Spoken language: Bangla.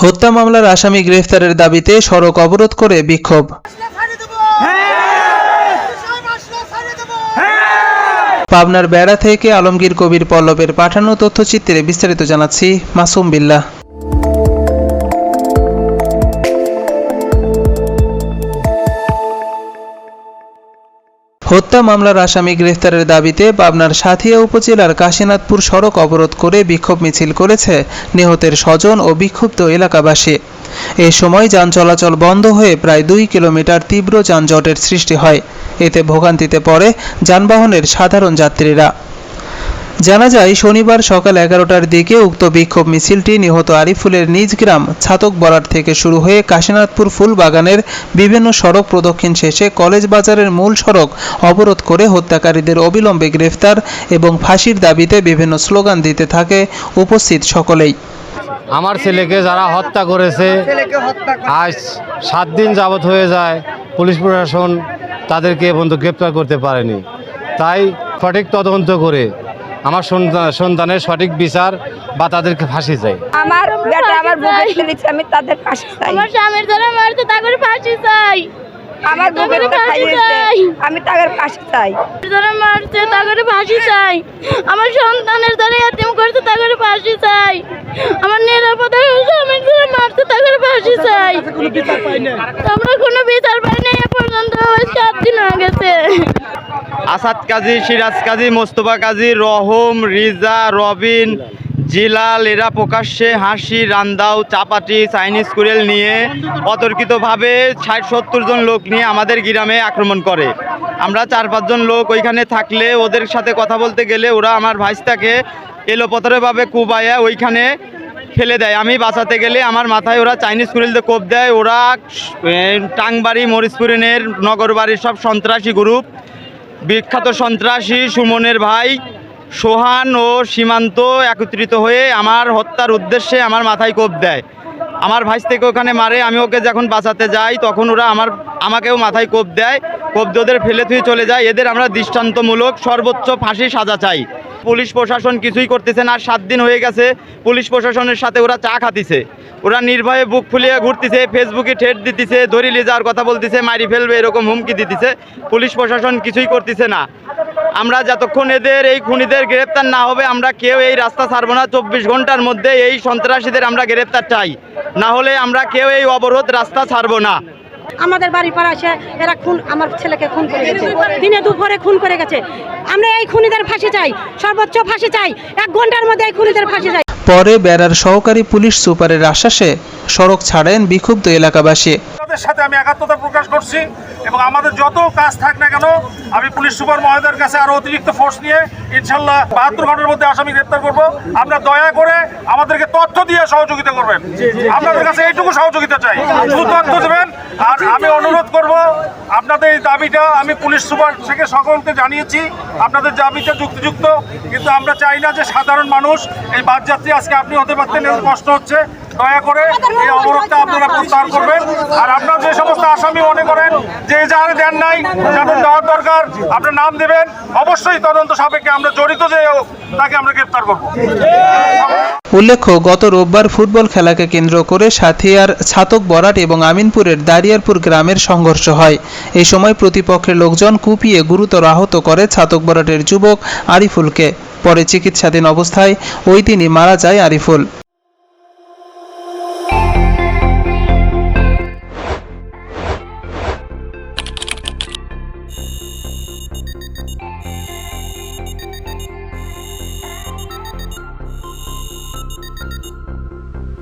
হত্যা মামলার আসামি গ্রেফতারের দাবিতে সড়ক অবরোধ করে বিক্ষোভ। পাবনার বেড়া থেকে আলমগীর কবির পল্লবের পাঠানো তথ্যচিত্রে বিস্তারিত জানাচ্ছি মাসুম বিল্লাহ। হত্যা মামলার আসামি গ্রেফতারের দাবিতে পাবনার সাঁথিয়া উপজেলার কাশীনাথপুর সড়ক অবরোধ করে বিক্ষোভ মিছিল করেছে নিহতের স্বজন ও বিক্ষুব্ধ এলাকাবাসী। এ সময় যান চলাচল বন্ধ হয়ে প্রায় 2 কিলোমিটার তীব্র যানজটের সৃষ্টি হয়। এতে ভোগান্তিতে পড়ে যানবাহনের সাধারণ যাত্রীরা। জানা যায়, শনিবার সকাল 11টার দিকে উক্ত বিক্ষোভ মিছিলটি নিহত আরিফুলের নিজ গ্রাম ছাতক বরাট থেকে শুরু হয়ে কাশীনাথপুর ফুলবাগানের বিভিন্ন সড়ক প্রদক্ষিণ শেষে কলেজ বাজারের মূল সড়ক অবরোধ করে হত্যাকারীদের অবিলম্বে গ্রেফতার এবং ফাঁসির দাবিতে বিভিন্ন স্লোগান দিতে থাকে উপস্থিত সকলেই। আমার ছেলেকে যারা হত্যা করেছে আজ 7 দিন যাবৎ হয়ে যায়, পুলিশ প্রশাসন তাদেরকে এ পর্যন্ত গ্রেপ্তার করতে পারেনি। তাই সঠিক তদন্ত করে আমার সন্তানের সঠিক বিচার বা তাদেরকে ফাঁসি চাই। আমার বেটা আমার বুকের ফেলেছে, আমি তাদের ফাঁসি চাই। আমার স্বামীর যারা মারছে তাদের ফাঁসি চাই। আমার বুকের চাই, আমি তাদের ফাঁসি চাই। যারা মারছে তাদের ফাঁসি চাই। আমার সন্তানের যারা এতিম করছে তাদের ফাঁসি চাই। আমার নিরাপদে স্বামীর যারা মারছে তাদের ফাঁসি চাই। আমরা কোনো বিচার পাই না এ পর্যন্ত। 7 দিন হয়ে গেছে। আসাদ কাজী, সিরাজ কাজী, মোস্তফা কাজী, রহম, রিজা, রবিন, জিলাল এরা প্রকাশ্যে হাসি, রান্দাও, চাপাটি, চাইনিজ কুড়েল নিয়ে অতর্কিতভাবে 60-70 জন লোক নিয়ে আমাদের গ্রামে আক্রমণ করে। আমরা 4-5 জন লোক ওইখানে থাকলে ওদের সাথে কথা বলতে গেলে ওরা আমার ভাইস্তাকে এলোপাতাড়িভাবে কুবাইয়া ওইখানে ফেলে দেয়। আমি বাঁচাতে গেলে আমার মাথায় ওরা চাইনিজ কুড়েল দিয়ে কোপ দেয়। ওরা টাংবাড়ি, মরিচপুরের নগরবাড়ির সব সন্ত্রাসী গ্রুপ, বিখ্যাত সন্ত্রাসী সুমনের ভাই সোহান ও সীমান্ত একত্রিত হয়ে আমার হত্যার উদ্দেশ্যে আমার মাথায় কোপ দেয়। আমার ভাইস্তাকে ওখানে মারে। আমি ওকে যখন বাঁচাতে যাই তখন ওরা আমাকেও মাথায় কোপ দেয়। কোপ দিয়ে ওদের ফেলে থুয়ে চলে যায়। এদের আমরা দৃষ্টান্তমূলক সর্বোচ্চ ফাঁসি সাজা চাই। পুলিশ প্রশাসন কিছুই করতেছে না। 7 দিন হয়ে গেছে। পুলিশ প্রশাসনের সাথে ওরা চা খাতিছে। ওরা নির্ভয়ে বুক ফুলিয়ে ঘুরতেছে, ফেসবুকে ঠেট দিতেছে, ধরিলে যাওয়ার কথা বলতেছে, মারি ফেলবে এরকম হুমকি দিতেছে। পুলিশ প্রশাসন কিছুই করতেছে না। আমরা যতক্ষণ এদের এই খুনিদের গ্রেপ্তার না হবে আমরা কেউ এই রাস্তা ছাড়বো না। 24 ঘন্টার মধ্যে এই সন্ত্রাসীদের আমরা গ্রেপ্তার চাই, না হলে আমরা কেউ এই অবরোধ রাস্তা ছাড়বো না। আমাদের বাড়ি পাড়া আসে এরা আমার ছেলেকে খুন করে গেছে, দিনে দুপুরে খুন করে গেছে। আমরা এই খুনিদের ফাঁসি চাই, সর্বোচ্চ ফাঁসি চাই। 1 ঘন্টার মধ্যে এই খুনিদের ফাঁসি চাই। পরে বেড়ার সহকারী পুলিশ সুপারের আশ্বাসে সড়ক ছাড়েন বিক্ষুব্ধ এলাকাবাসী। তাদের সাথে আমি একাত্মতা প্রকাশ করছি এবং আমাদের যত কাজ থাক না কেন আমি পুলিশ সুপার মহোদয়ের কাছে আরো অতিরিক্ত ফোর্স নিয়ে ইনশাল্লাহ 72 ঘন্টার মধ্যে আসামি গ্রেপ্তার করব। আমরা দয়া করে আমাদেরকে তথ্য দিয়ে সহযোগিতা করবেন। আপনাদের কাছে এইটুকু সহযোগিতা চাই, শুধু তথ্য দেবেন। আর আমি অনুরোধ করব, আপনাদের এই দাবিটা আমি পুলিশ সুপার থেকে সকলকে জানিয়েছি। আপনাদের দাবিটা যুক্তিযুক্ত, কিন্তু আমরা চাই না যে সাধারণ মানুষ এই বাসযাত্রী আজকে আপনি হতে পারতেন, এর কষ্ট হচ্ছে। দয়া করে এই অবরোধটা আপনারা প্রত্যাহার করবেন। আর আপনারা যে সমস্ত আসামি মনে করেন যে যারা দেন নাই, যাদের দেওয়ার দরকার আপনার নাম দেবেন। অবশ্যই তদন্ত সাপেক্ষে আমরা জড়িত যে তাকে আমরা গ্রেপ্তার করব। উল্লেখ্য, গত রোববার ফুটবল খেলাকে কেন্দ্র করে সাঁথিয়ার ছাতক বরাট এবং আমিনপুরের দারিয়ারপুর গ্রামের সংঘর্ষ হয়। এই সময় প্রতিপক্ষের লোকজন কুপিয়ে গুরুতর আহত করে ছাতক বরাটের যুবক আরিফুলকে। পরে চিকিৎসাধীন অবস্থায় ওই দিনই মারা যায় আরিফুল।